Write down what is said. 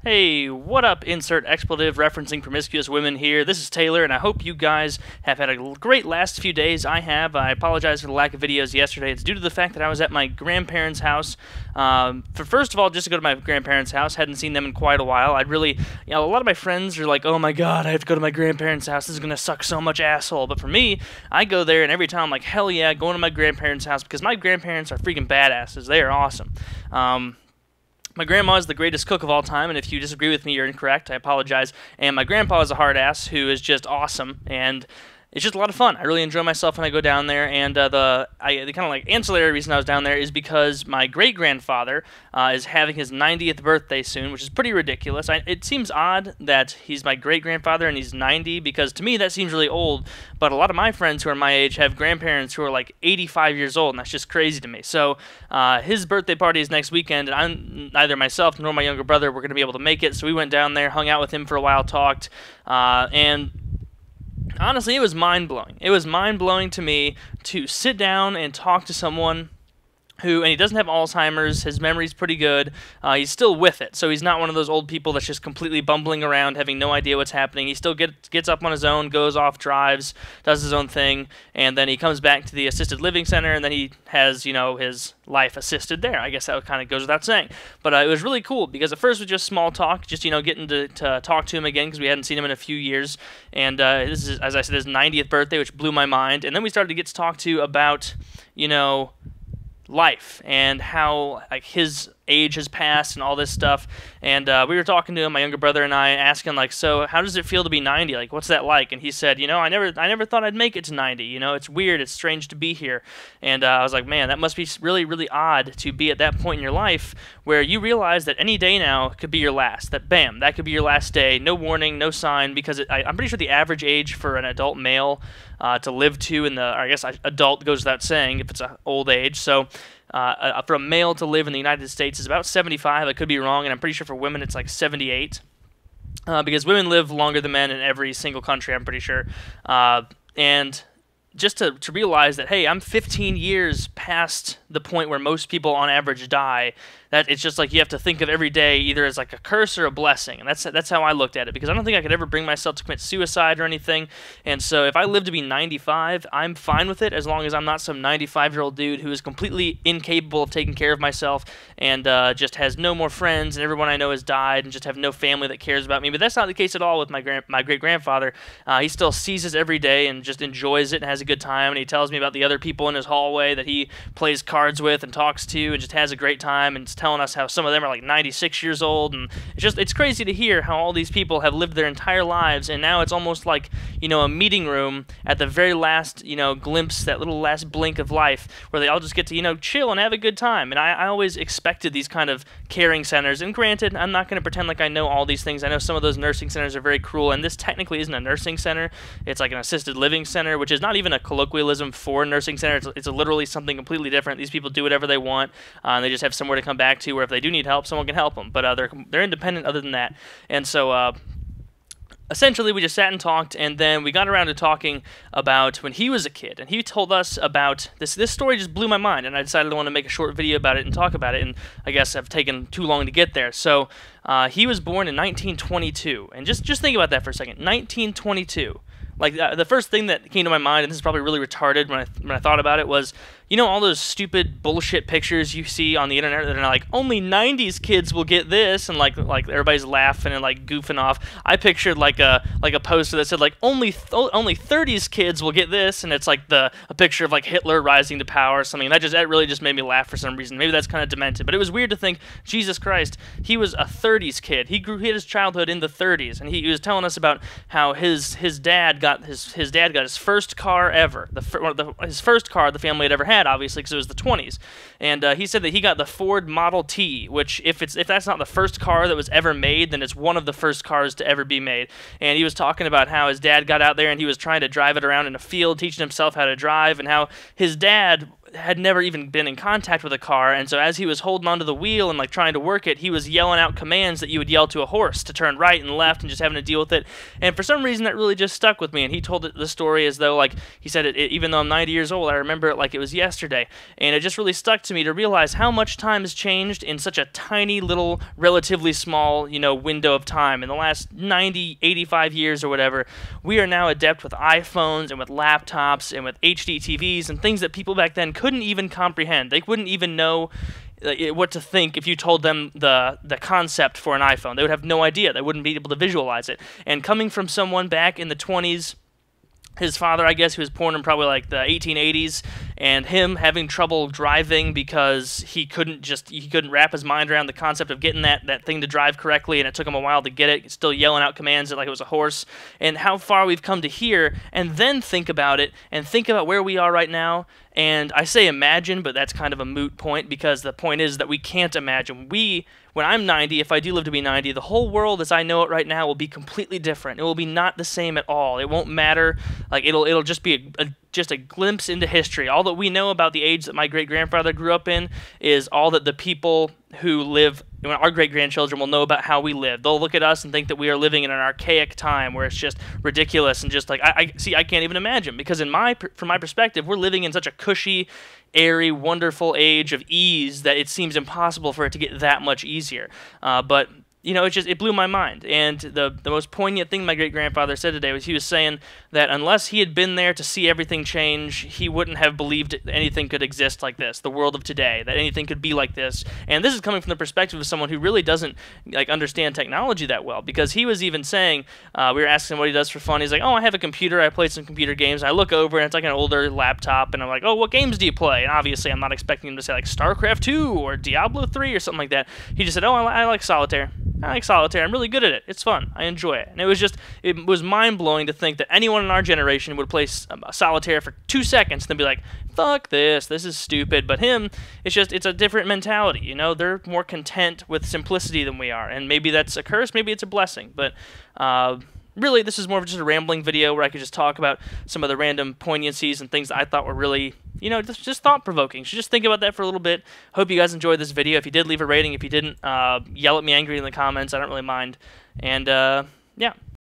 Hey, what up, insert expletive referencing promiscuous women here. This is Taylor, and I hope you guys have had a great last few days. I have. I apologize for the lack of videos yesterday. It's due to the fact that I was at my grandparents' house. First of all, just to go to my grandparents' house. Hadn't seen them in quite a while. A lot of my friends are like, oh my god, I have to go to my grandparents' house. This is going to suck so much asshole. But for me, I go there, and every time I'm like, hell yeah, going to my grandparents' house, because my grandparents are freaking badasses. They are awesome. My grandma is the greatest cook of all time, and if you disagree with me, you're incorrect. I apologize. And my grandpa is a hard ass who is just awesome, and it's just a lot of fun. I really enjoy myself when I go down there, and the kind of like ancillary reason I was down there is because my great-grandfather is having his 90th birthday soon, which is pretty ridiculous. It seems odd that he's my great-grandfather and he's 90, because to me that seems really old, but a lot of my friends who are my age have grandparents who are like 85 years old, and that's just crazy to me. So his birthday party is next weekend, and neither myself nor my younger brother were going to be able to make it, so we went down there, hung out with him for a while, talked, and honestly, it was mind-blowing. It was mind-blowing to me to sit down and talk to someone and he doesn't have Alzheimer's, his memory's pretty good, he's still with it, so he's not one of those old people that's just completely bumbling around, having no idea what's happening. He still gets up on his own, goes off, drives, does his own thing, and then he comes back to the assisted living center, and then he has, his life assisted there. I guess that kind of goes without saying, but it was really cool, because at first it was just small talk, just, getting to talk to him again, because we hadn't seen him in a few years, and this is, as I said, his 90th birthday, which blew my mind, and then we started to get to talk to about, life and how like his age has passed and all this stuff, and we were talking to him, my younger brother and I, asking like, so how does it feel to be 90? Like, what's that like? And he said, I never thought I'd make it to 90. It's weird, it's strange to be here. And I was like, man, that must be really, really odd to be at that point in your life where you realize that any day now could be your last. That bam, that could be your last day. No warning, no sign, because I'm pretty sure the average age for an adult male to live to I guess adult goes without saying if it's an old age. So for a male to live in the United States is about 75. I could be wrong, and I'm pretty sure for women it's like 78. Because women live longer than men in every single country, I'm pretty sure. And just to realize that, hey, I'm 15 years past the point where most people on average die, that it's just like you have to think of every day either as like a curse or a blessing, and that's how I looked at it, because I don't think I could ever bring myself to commit suicide or anything, and so if I live to be 95, I'm fine with it, as long as I'm not some 95-year-old dude who is completely incapable of taking care of myself, and just has no more friends, and everyone I know has died, and just have no family that cares about me. But that's not the case at all with my great-grandfather. He still sees us every day and just enjoys it and has a good time, and he tells me about the other people in his hallway that he plays cards with and talks to and just has a great time, and telling us how some of them are like 96 years old, and it's crazy to hear how all these people have lived their entire lives, and now it's almost like, a meeting room at the very last, glimpse, that little last blink of life, where they all just get to, chill and have a good time. And I always expected these kind of caring centers, and granted, I'm not going to pretend like I know all these things. I know some of those nursing centers are very cruel, and this technically isn't a nursing center. It's like an assisted living center, which is not even a colloquialism for a nursing center. It's literally something completely different. These people do whatever they want, and they just have somewhere to come back to where if they do need help, someone can help them. But they're independent other than that. And so essentially we just sat and talked, and then we got around to talking about when he was a kid, and he told us about this story. Just blew my mind, and I decided I want to make a short video about it and talk about it, and I guess I've taken too long to get there. So he was born in 1922, and just think about that for a second. 1922. Like, the first thing that came to my mind, and this is probably really retarded when I thought about it, was, all those stupid bullshit pictures you see on the internet that are like, only 90s kids will get this, and like everybody's laughing and like goofing off. I pictured like a poster that said like only 30s kids will get this, and it's like a picture of like Hitler rising to power or something. And that really just made me laugh for some reason. Maybe that's kind of demented, but it was weird to think, Jesus Christ, he was a 30s kid. He had his childhood in the 30s, and he was telling us about how his dad got his first car ever, his first car the family had ever had, obviously, because it was the 20s. And he said that he got the Ford Model T, which if that's not the first car that was ever made, then it's one of the first cars to ever be made. And he was talking about how his dad got out there and he was trying to drive it around in a field, teaching himself how to drive, and how his dad had never even been in contact with a car, and so as he was holding onto the wheel and like trying to work it, he was yelling out commands that you would yell to a horse to turn right and left, and just having to deal with it. And for some reason, that really just stuck with me. And he told the story as though, like he said, even though I'm 90 years old, I remember it like it was yesterday. And it just really stuck to me to realize how much time has changed in such a tiny little, relatively small, window of time. In the last 90, 85 years or whatever, we are now adept with iPhones and with laptops and with HD TVs and things that people back then couldn't even comprehend. They wouldn't even know what to think if you told them the concept for an iPhone. They would have no idea. They wouldn't be able to visualize it. And coming from someone back in the 20s, his father, I guess, who was born in probably like the 1880s, and him having trouble driving because he couldn't wrap his mind around the concept of getting that thing to drive correctly, and it took him a while to get it, still yelling out commands like it was a horse, and how far we've come to here, and then think about it, and think about where we are right now. And I say imagine, but that's kind of a moot point, because the point is that we can't imagine. When I'm 90, if I do live to be 90, the whole world as I know it right now will be completely different. It will be not the same at all. It won't matter. Like it'll just be just a glimpse into history. All that we know about the age that my great-grandfather grew up in is all that the people who live, our great-grandchildren will know about how we live. They'll look at us and think that we are living in an archaic time where it's just ridiculous and just like, I can't even imagine, because from my perspective, we're living in such a cushy, airy, wonderful age of ease that it seems impossible for it to get that much easier. But it blew my mind. And the most poignant thing my great-grandfather said today was he was saying that unless he had been there to see everything change, he wouldn't have believed anything could exist like this, the world of today, that anything could be like this. And this is coming from the perspective of someone who really doesn't understand technology that well, because he was even saying, we were asking him what he does for fun. He's like, oh, I have a computer, I play some computer games. And I look over and it's like an older laptop, and I'm like, oh, what games do you play? And obviously I'm not expecting him to say like StarCraft 2 or Diablo 3 or something like that. He just said, oh, I like solitaire. I like solitaire. I'm really good at it. It's fun. I enjoy it. And it was mind-blowing to think that anyone in our generation would play solitaire for 2 seconds and then be like, fuck this. This is stupid. But him, it's a different mentality. They're more content with simplicity than we are. And maybe that's a curse. Maybe it's a blessing. But really, this is more of just a rambling video where I could just talk about some of the random poignancies and things that I thought were really, just thought-provoking. So just think about that for a little bit. Hope you guys enjoyed this video. If you did, leave a rating. If you didn't, yell at me angry in the comments. I don't really mind. And, yeah.